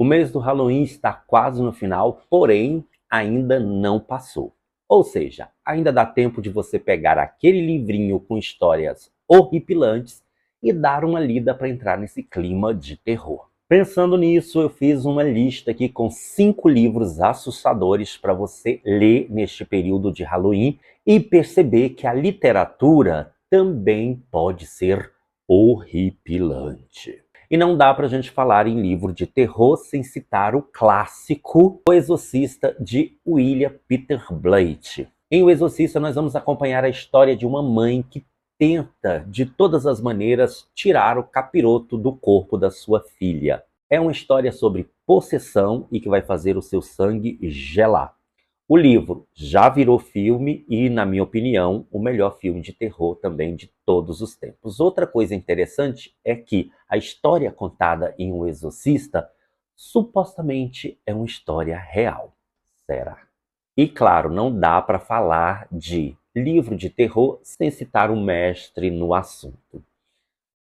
O mês do Halloween está quase no final, porém ainda não passou. Ou seja, ainda dá tempo de você pegar aquele livrinho com histórias horripilantes e dar uma lida para entrar nesse clima de terror. Pensando nisso, eu fiz uma lista aqui com 5 livros assustadores para você ler neste período de Halloween e perceber que a literatura também pode ser horripilante. E não dá para a gente falar em livro de terror sem citar o clássico O Exorcista, de William Peter Blatty. Em O Exorcista, nós vamos acompanhar a história de uma mãe que tenta, de todas as maneiras, tirar o capiroto do corpo da sua filha. É uma história sobre possessão e que vai fazer o seu sangue gelar. O livro já virou filme e, na minha opinião, o melhor filme de terror também de todos os tempos. Outra coisa interessante é que a história contada em O Exorcista supostamente é uma história real. Será? E claro, não dá para falar de livro de terror sem citar um mestre no assunto.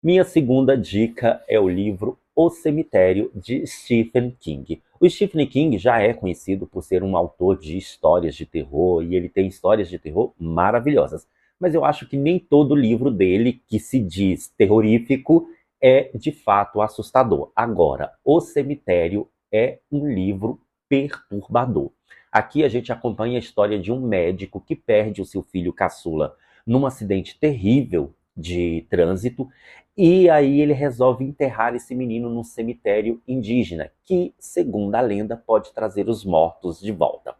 Minha segunda dica é o livro O Cemitério, de Stephen King. O Stephen King já é conhecido por ser um autor de histórias de terror, e ele tem histórias de terror maravilhosas. Mas eu acho que nem todo livro dele, que se diz terrorífico, é de fato assustador. Agora, O Cemitério é um livro perturbador. Aqui a gente acompanha a história de um médico que perde o seu filho caçula num acidente terrível de trânsito, e aí ele resolve enterrar esse menino num cemitério indígena, que, segundo a lenda, pode trazer os mortos de volta.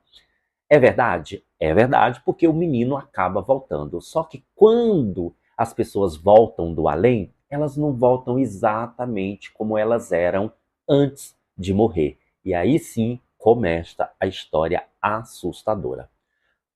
É verdade? É verdade, porque o menino acaba voltando. Só que quando as pessoas voltam do além, elas não voltam exatamente como elas eram antes de morrer. E aí sim começa a história assustadora.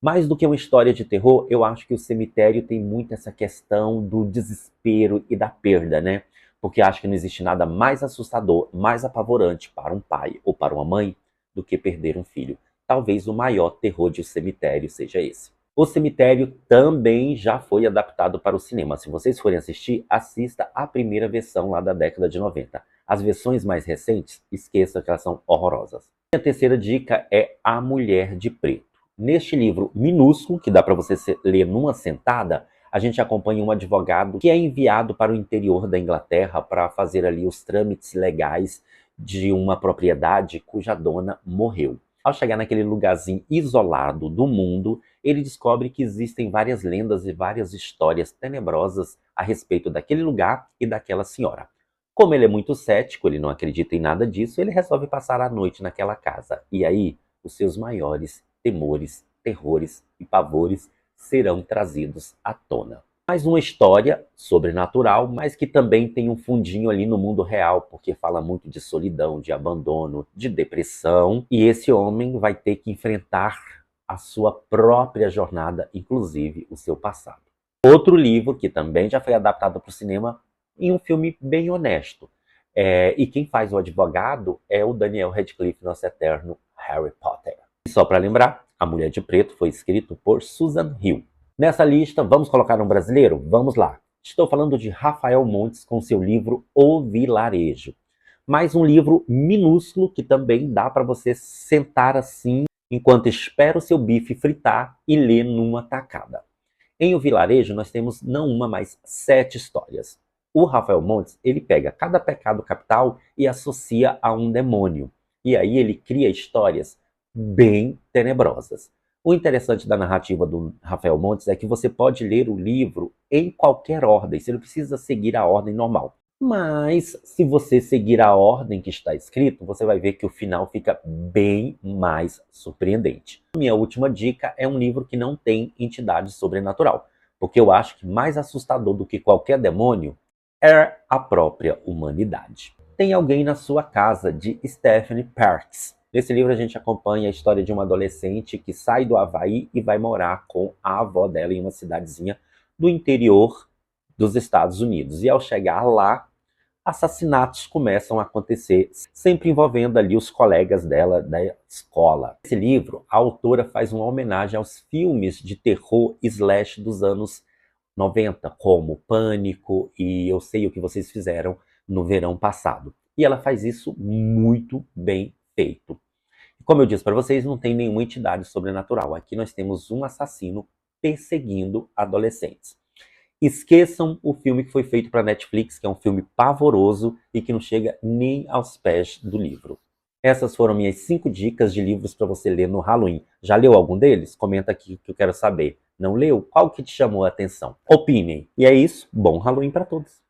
Mais do que uma história de terror, eu acho que o cemitério tem muito essa questão do desespero e da perda, né? Porque acho que não existe nada mais assustador, mais apavorante para um pai ou para uma mãe do que perder um filho. Talvez o maior terror de um cemitério seja esse. O Cemitério também já foi adaptado para o cinema. Se vocês forem assistir, assista a primeira versão lá da década de 90. As versões mais recentes, esqueçam que elas são horrorosas. A terceira dica é A Mulher de Preto. Neste livro minúsculo, que dá para você ler numa sentada, a gente acompanha um advogado que é enviado para o interior da Inglaterra para fazer ali os trâmites legais de uma propriedade cuja dona morreu. Ao chegar naquele lugarzinho isolado do mundo, ele descobre que existem várias lendas e várias histórias tenebrosas a respeito daquele lugar e daquela senhora. Como ele é muito cético, ele não acredita em nada disso, ele resolve passar a noite naquela casa. E aí, os seus maiores temores, terrores e pavores serão trazidos à tona. Mais uma história sobrenatural, mas que também tem um fundinho ali no mundo real, porque fala muito de solidão, de abandono, de depressão, e esse homem vai ter que enfrentar a sua própria jornada, inclusive o seu passado. Outro livro que também já foi adaptado para o cinema, em um filme bem honesto. E quem faz o advogado é o Daniel Radcliffe, nosso eterno Harry Potter. E só para lembrar, A Mulher de Preto foi escrito por Susan Hill. Nessa lista, vamos colocar um brasileiro? Vamos lá. Estou falando de Rafael Montes com seu livro O Vilarejo. Mais um livro minúsculo que também dá para você sentar assim enquanto espera o seu bife fritar e ler numa tacada. Em O Vilarejo, nós temos não uma, mas 7 histórias. O Rafael Montes, ele pega cada pecado capital e associa a um demônio. E aí ele cria histórias bem tenebrosas. O interessante da narrativa do Rafael Montes é que você pode ler o livro em qualquer ordem, você não precisa seguir a ordem normal. Mas, se você seguir a ordem que está escrito, você vai ver que o final fica bem mais surpreendente. Minha última dica é um livro que não tem entidade sobrenatural, porque eu acho que mais assustador do que qualquer demônio é a própria humanidade. Tem Alguém na Sua Casa, de Stephanie Parks. Nesse livro a gente acompanha a história de uma adolescente que sai do Havaí e vai morar com a avó dela em uma cidadezinha do interior dos Estados Unidos. E ao chegar lá, assassinatos começam a acontecer, sempre envolvendo ali os colegas dela da escola. Nesse livro, a autora faz uma homenagem aos filmes de terror slash dos anos 90, como Pânico e Eu Sei o que Vocês Fizeram no Verão Passado. E ela faz isso muito bem feito. Como eu disse para vocês, não tem nenhuma entidade sobrenatural. Aqui nós temos um assassino perseguindo adolescentes. Esqueçam o filme que foi feito para Netflix, que é um filme pavoroso e que não chega nem aos pés do livro. Essas foram minhas 5 dicas de livros para você ler no Halloween. Já leu algum deles? Comenta aqui que eu quero saber. Não leu? Qual que te chamou a atenção? Opinem. E é isso. Bom Halloween para todos.